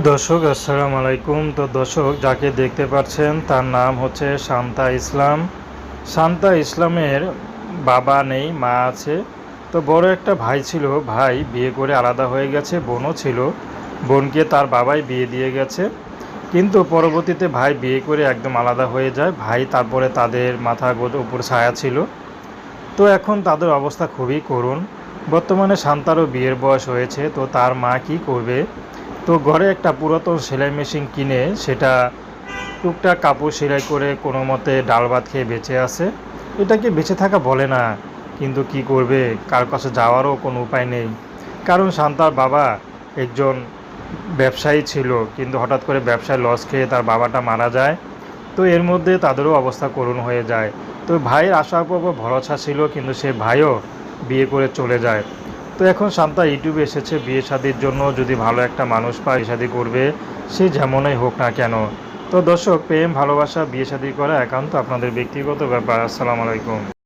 দর্শক আসসালামু আলাইকুম। তো দর্শক যাকে দেখতে পাচ্ছেন তার নাম হচ্ছে শান্তা ইসলাম। শান্তা ইসলামের বাবা নেই, মা আছে। তো বড় একটা ভাই ছিল, ভাই বিয়ে করে আলাদা হয়ে গেছে, বোনও ছিল, বোনকে তার বাবাই বিয়ে দিয়ে গেছে। কিন্তু পরবর্তীতে ভাই বিয়ে করে একদম আলাদা হয়ে যায়। ভাই তারপরে তাদের মাথা উপর ছায়া ছিল। তো এখন তাদের অবস্থা খুবই করুণ। বর্তমানে শান্তারও বিয়ের বয়স হয়েছে, তো তার মা কি করবে? তো ঘরে একটা পুরাতন সেলাই মেশিন কিনে সেটা টুকটাক কাপড় সেলাই করে কোনো মতে ডাল ভাত খেয়ে বেঁচে আছে। এটাকে বেঁচে থাকা বলে না, কিন্তু কি করবে, কার কাছে যাওয়ারও কোনো উপায় নেই। কারণ শান্তার বাবা একজন ব্যবসায়ী ছিল, কিন্তু হঠাৎ করে ব্যবসায় লস খেয়ে তার বাবাটা মারা যায়। তো এর মধ্যে তাদেরও অবস্থা করুণ হয়ে যায়। তো ভাইয়ের আশার পর ভরসা ছিল, কিন্তু সে ভাইও বিয়ে করে চলে যায়। তো এখন শান্তা ইউটিউবে এসেছে বিয়ে শাদির জন্য, যদি ভালো একটা মানুষ পায় শাদি করবে, সে যেমনই হোক না কেন। তো দর্শক, প্রেম ভালোবাসা বিয়ে শাদি করা একান্ত আপনাদের ব্যক্তিগত ব্যাপার। আসসালামু আলাইকুম।